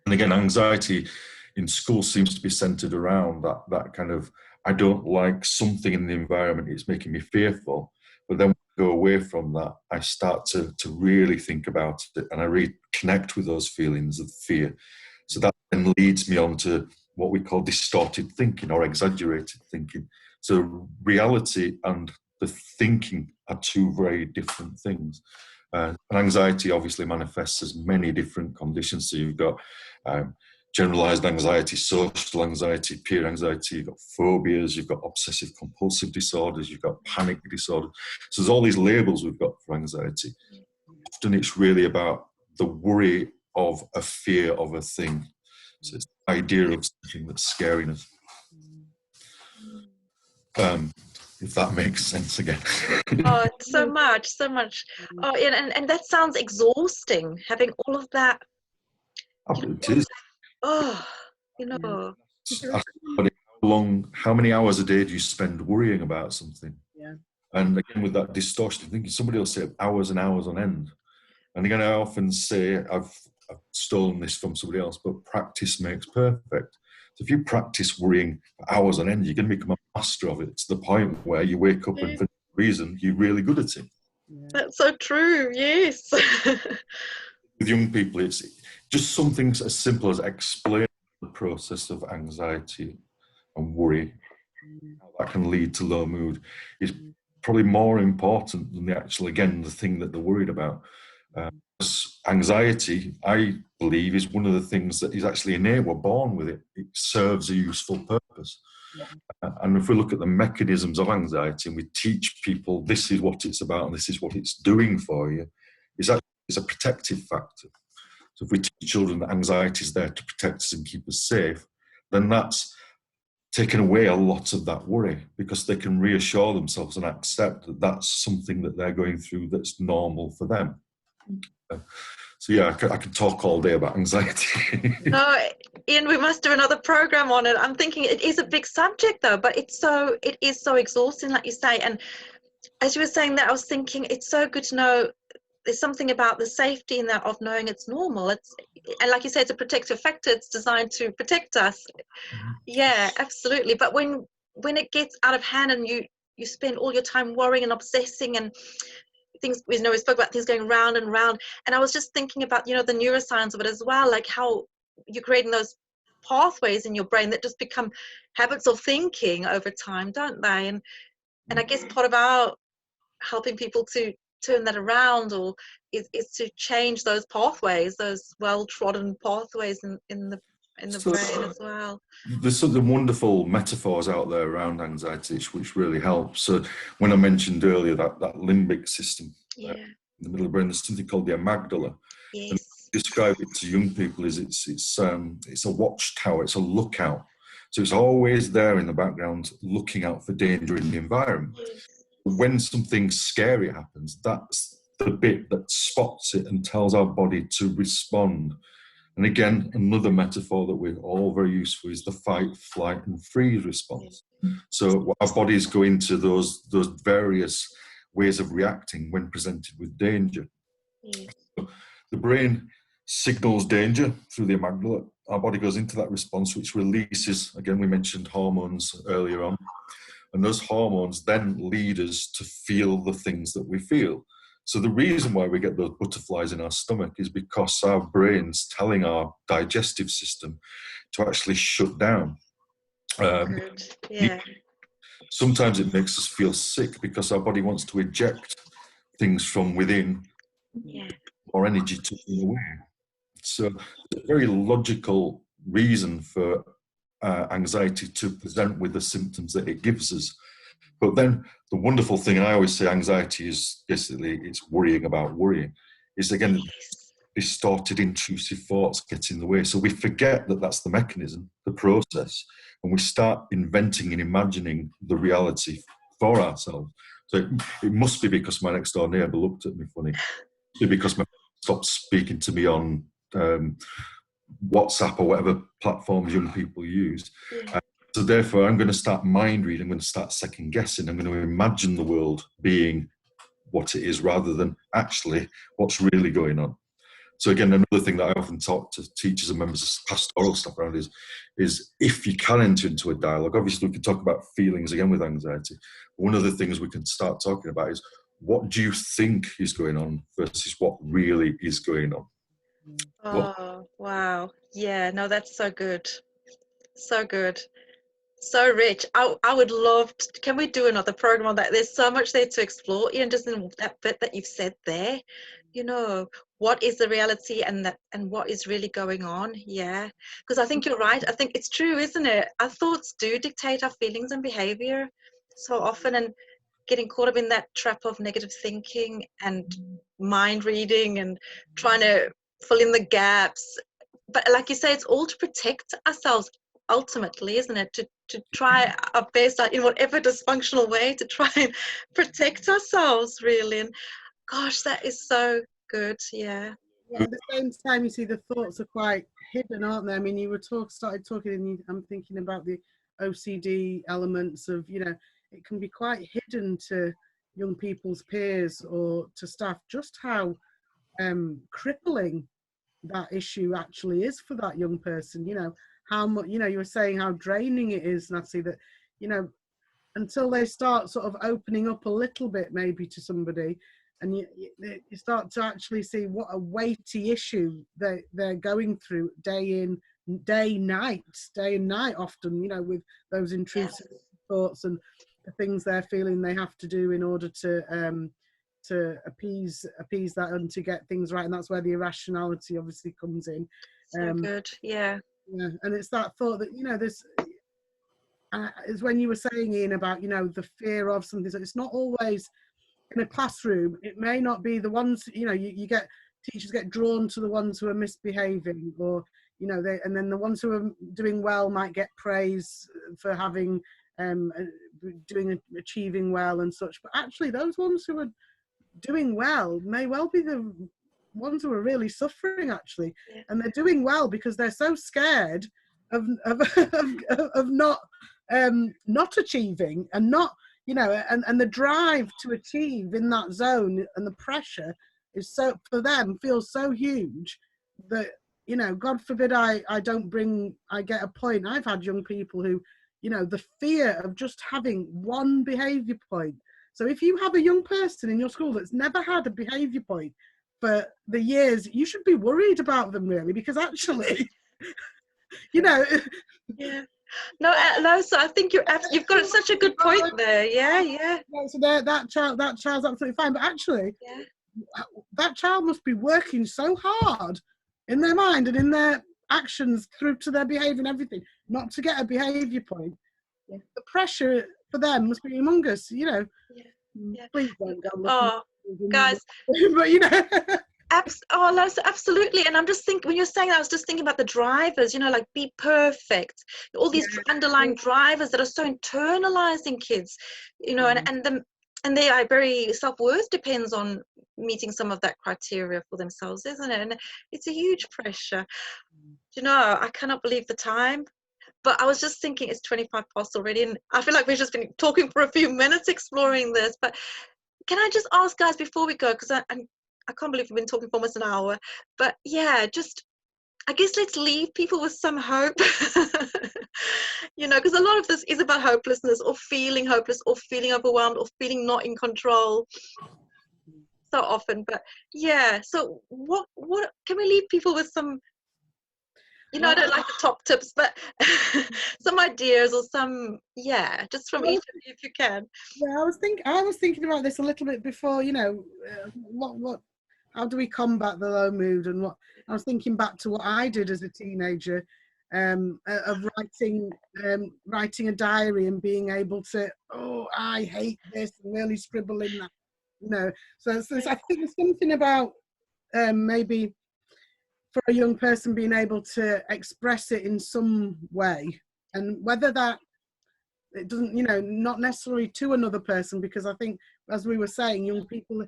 And again, anxiety in school seems to be centered around that kind of, I don't like something in the environment, it's making me fearful. But then when I go away from that, I start to really think about it, and I really connect with those feelings of fear. So that then leads me on to what we call distorted thinking or exaggerated thinking. So reality and the thinking are two very different things. And anxiety obviously manifests as many different conditions. So you've got generalized anxiety, social anxiety, peer anxiety, you've got phobias, you've got obsessive compulsive disorders, you've got panic disorder. So there's all these labels we've got for anxiety. Often it's really about the worry of a fear of a thing. So it's the idea of something that's scaring us. If that makes sense again. Oh, so much. Oh, and that sounds exhausting, having all of that It is. Oh, you know. Ask somebody how many hours a day do you spend worrying about something? Yeah. And again, with that distortion, thinking, somebody will say hours and hours on end. And again, I often say, I've stolen this from somebody else, but practice makes perfect. So if you practice worrying for hours on end, you're going to become a master of it, to the point where you wake up and for no reason, you're really good at it. Yeah. That's so true, yes. With young people, it's just something as simple as explaining the process of anxiety and worry, how that can lead to low mood, is probably more important than the actual, again, the thing that they're worried about. Anxiety, I believe, is one of the things that is actually innate. We're born with it. It serves a useful purpose. And if we look at the mechanisms of anxiety and we teach people this is what it's about and this is what it's doing for you, it's a protective factor. So if we teach children that anxiety is there to protect us and keep us safe, then that's taken away a lot of that worry, because they can reassure themselves and accept that that's something that they're going through that's normal for them. So yeah, I could talk all day about anxiety. No, Ian, we must do another program on it. I'm thinking it is a big subject though, but it is so exhausting, like you say. And as you were saying that, I was thinking it's so good to know there's something about the safety in that, of knowing it's normal. And like you say, it's a protective factor. It's designed to protect us. Yeah, absolutely. But when it gets out of hand and you spend all your time worrying and obsessing and things, we spoke about things going round and round, and I was just thinking about, the neuroscience of it as well, like how you're creating those pathways in your brain that just become habits of thinking over time, don't they? And I guess part of our helping people to turn that around is to change those pathways, those well-trodden pathways in the brain as well. There's some wonderful metaphors out there around anxiety which really help. So when I mentioned earlier that limbic system in the middle of the brain, there's something called the amygdala. Yes. And describe it to young people is it's a watchtower, it's a lookout. So it's always there in the background, looking out for danger in the environment. Yes. When something scary happens, that's the bit that spots it and tells our body to respond. And again, another metaphor that we're all very used to is the fight, flight, and freeze response. So our bodies go into those various ways of reacting when presented with danger. So the brain signals danger through the amygdala. Our body goes into that response, which releases, again, we mentioned hormones earlier on. And those hormones then lead us to feel the things that we feel. So the reason why we get those butterflies in our stomach is because our brain's telling our digestive system to actually shut down. Sometimes it makes us feel sick because our body wants to eject things from within, or energy taken away. So it's a very logical reason for anxiety to present with the symptoms that it gives us. But then the wonderful thing, and I always say anxiety is basically, it's worrying about worrying, is again, distorted, intrusive thoughts get in the way. So we forget that that's the mechanism, the process, and we start inventing and imagining the reality for ourselves. So it must be because my next door neighbour looked at me funny. It must be because my stopped speaking to me on WhatsApp or whatever platforms young people use. So therefore, I'm going to start mind reading. I'm going to start second guessing. I'm going to imagine the world being what it is rather than actually what's really going on. So again, another thing that I often talk to teachers and members of pastoral staff around is if you can enter into a dialogue, obviously we can talk about feelings again with anxiety. One of the things we can start talking about is, what do you think is going on versus what really is going on? Oh, wow. Yeah, no, that's so good. So good. So rich. I would love to, can we do another program on that? There's so much there to explore, Ian, just in that bit that you've said there. What is the reality and what is really going on? Yeah, because I think you're right. I think it's true, isn't it? Our thoughts do dictate our feelings and behavior so often, and getting caught up in that trap of negative thinking and mind reading and trying to fill in the gaps. But like you say, it's all to protect ourselves ultimately, isn't it? To try our best in whatever dysfunctional way to try and protect ourselves, really. And gosh, that is so good. Yeah. At the same time, you see, the thoughts are quite hidden, aren't they? I mean, you started talking, and I'm thinking about the OCD elements of, you know, it can be quite hidden to young people's peers or to staff just how crippling that issue actually is for that young person. You know, how much, you know, you were saying how draining it is, Nancy, that, you know, until they start sort of opening up a little bit maybe to somebody, and you start to actually see what a weighty issue they're going through day in, day and night often, you know, with those intrusive thoughts and the things they're feeling they have to do in order to appease that and to get things right. And that's where the irrationality obviously comes in. So good, yeah. And it's that thought that, you know, there's is when you were saying, Ian, about, you know, the fear of something. So it's not always in a classroom. It may not be the ones, you know, you get, teachers get drawn to the ones who are misbehaving, or, you know, and then the ones who are doing well might get praise for having achieving well and such. But actually those ones who are doing well may well be the ones who are really suffering, actually. And they're doing well because they're so scared of not achieving, and not, you know, and the drive to achieve in that zone, and the pressure is so, for them, feels so huge that, you know, God forbid I get a point. I've had young people who, you know, the fear of just having one behaviour point. So if you have a young person in your school that's never had a behaviour point for the years, you should be worried about them, really, because actually, you know. Yeah. No, so I think you've got such a good point there. Yeah. So that child's absolutely fine, but actually, that child must be working so hard in their mind and in their actions through to their behaviour and everything, not to get a behaviour point. The pressure for them must be humongous, you know. Please don't go looking, guys. But, you know. Absolutely. And I'm just thinking, when you're saying that, I was just thinking about the drivers, you know, like be perfect, all these underlying drivers that are so internalized in kids, you know, and they are very, self-worth depends on meeting some of that criteria for themselves, isn't it? And it's a huge pressure. You know, I cannot believe the time. But I was just thinking, it's 25 past already, and I feel like we've just been talking for a few minutes exploring this. But can I just ask, guys, before we go, because I can't believe we've been talking for almost an hour, but yeah, just, I guess let's leave people with some hope. You know, because a lot of this is about hopelessness, or feeling hopeless, or feeling overwhelmed, or feeling not in control so often. But yeah, so what can we leave people with? Some, you know, I don't like the top tips, but some ideas, or some, just from each of you, if you can. Yeah, I was thinking about this a little bit before, you know, how do we combat the low mood, and what I was thinking back to what I did as a teenager, of writing a diary and being able to, I hate this, and really scribbling that, you know. So I think there's something about maybe for a young person being able to express it in some way, and whether that, it doesn't, you know, not necessarily to another person, because I think, as we were saying, young people,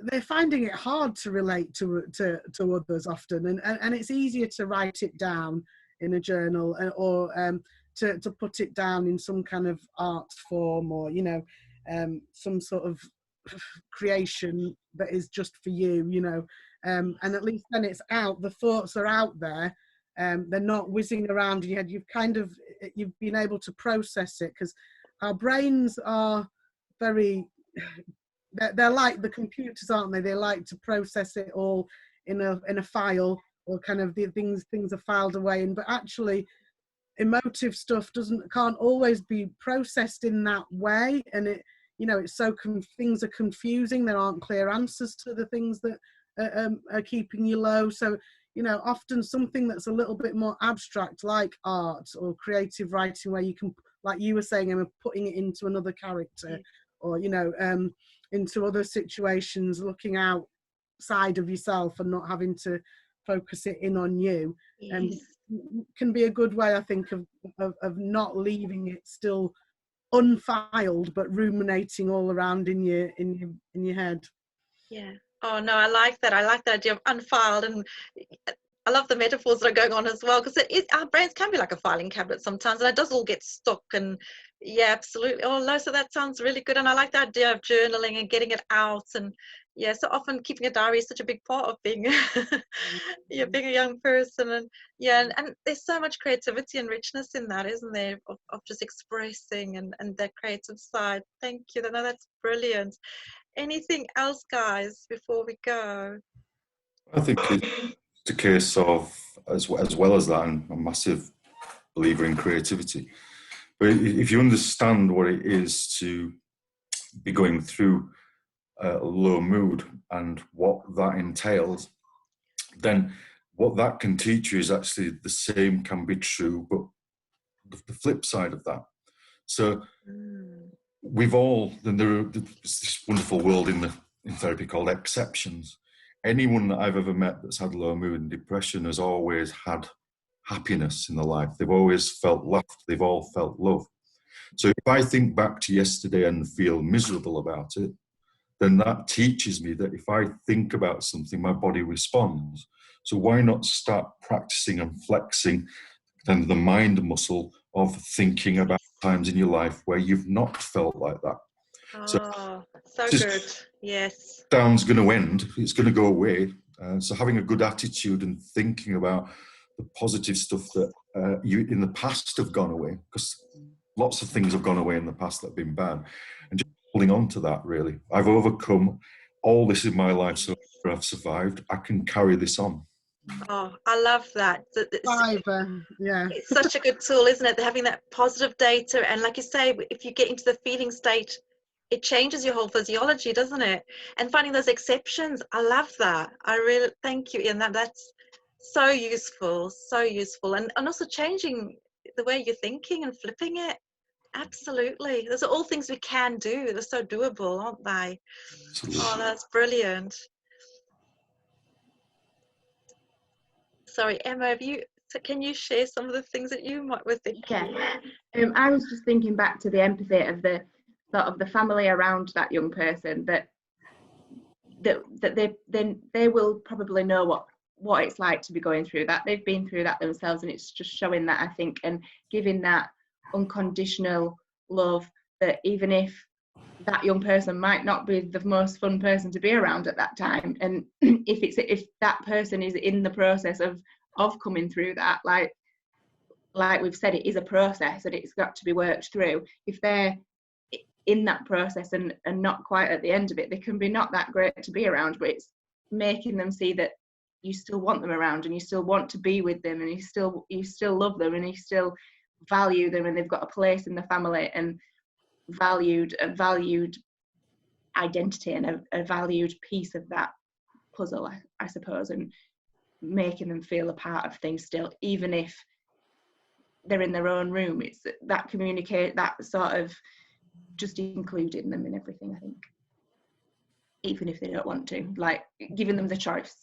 they're finding it hard to relate to others often, and it's easier to write it down in a journal, or to put it down in some kind of art form, or, you know, some sort of creation that is just for you, you know, and at least then it's out, the thoughts are out there, they're not whizzing around in your head. You've been able to process it, because our brains are very, they're like the computers, aren't they? They like to process it all in a file, or kind of the things are filed away. But actually, emotive stuff can't always be processed in that way, and it, you know, it's so things are confusing. There aren't clear answers to the things that are keeping you low. So, you know, often something that's a little bit more abstract, like art or creative writing, where you can, like you were saying, Emma, putting it into another character, or, you know, into other situations, looking outside of yourself and not having to focus it in on you, can be a good way, I think, of not leaving it still unfiled, but ruminating all around in your head. Oh no, I like that. I like that idea of unfiled, and I love the metaphors that are going on as well, because our brains can be like a filing cabinet sometimes, and it does all get stuck. And yeah, absolutely. Oh no, so that sounds really good, and I like the idea of journaling and getting it out. And yeah, so often keeping a diary is such a big part of being yeah, being a young person. And yeah, and there's so much creativity and richness in that, isn't there, of just expressing and that creative side. Thank you. No, that's brilliant. Anything else, guys, before we go? I think it's a case of, as well as that, I'm a massive believer in creativity. But if you understand what it is to be going through a low mood and what that entails, then what that can teach you is actually the same can be true, but the flip side of that. So we've all, and there's this wonderful world in therapy called exceptions. Anyone that I've ever met that's had low mood and depression has always had happiness in their life. They've always felt loved. They've all felt love. So if I think back to yesterday and feel miserable about it, then that teaches me that if I think about something, my body responds. So why not start practicing and flexing then the mind muscle of thinking about times in your life where you've not felt like that. Oh, so good. Yes. Down's going to end. It's going to go away. So having a good attitude and thinking about the positive stuff that you in the past have gone away, because lots of things have gone away in the past that have been bad, and just holding on to that. Really, I've overcome all this in my life, so I've survived. I can carry this on. Oh, I love that. Yeah. It's such a good tool, isn't it? Having that positive data, and like you say, if you get into the feeling state, it changes your whole physiology, doesn't it? And finding those exceptions, I love that. I really thank you, Ian. That's so useful, and also changing the way you're thinking and flipping it. Absolutely, those are all things we can do. They're so doable, aren't they? Absolutely. Oh, that's brilliant. Sorry, Emma, can you share some of the things that you might were thinking? Yeah, I was just thinking back to the empathy of the sort of the family around that young person, that they will probably know what it's like to be going through that. They've been through that themselves, and it's just showing that, I think, and giving that unconditional love, that even if that young person might not be the most fun person to be around at that time, and if that person is in the process of coming through that, like we've said, it is a process and it's got to be worked through. If they're in that process and not quite at the end of it, they can be not that great to be around, but it's making them see that you still want them around, and you still want to be with them, and you still love them, and you still value them, and they've got a place in the family, and valued identity, and a valued piece of that puzzle, I suppose, and making them feel a part of things still, even if they're in their own room. It's that communicate, that sort of just including them in everything, I think, even if they don't want to, like giving them the choice.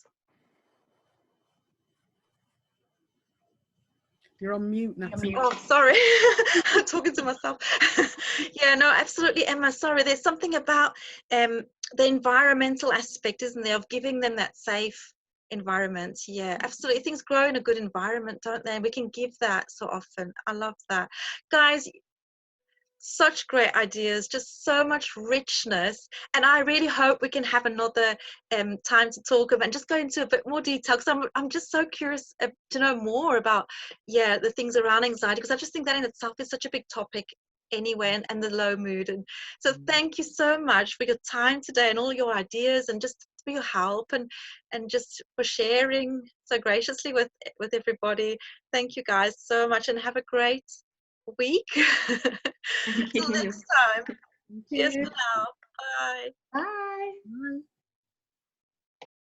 You're on mute now. Oh, sorry. I'm talking to myself. Yeah, no, absolutely, Emma. Sorry, there's something about the environmental aspect, isn't there, of giving them that safe environment. Yeah, absolutely. Things grow in a good environment, don't they? And we can give that so often. I love that. Guys, such great ideas, just so much richness, and I really hope we can have another time to talk about and just go into a bit more detail, because I'm just so curious to know more about the things around anxiety, because I just think that in itself is such a big topic anyway, and the low mood. And so thank you so much for your time today and all your ideas, and just for your help, and just for sharing so graciously with everybody. Thank you guys so much, and have a great week. Till next time. Cheers for now. Bye. Bye.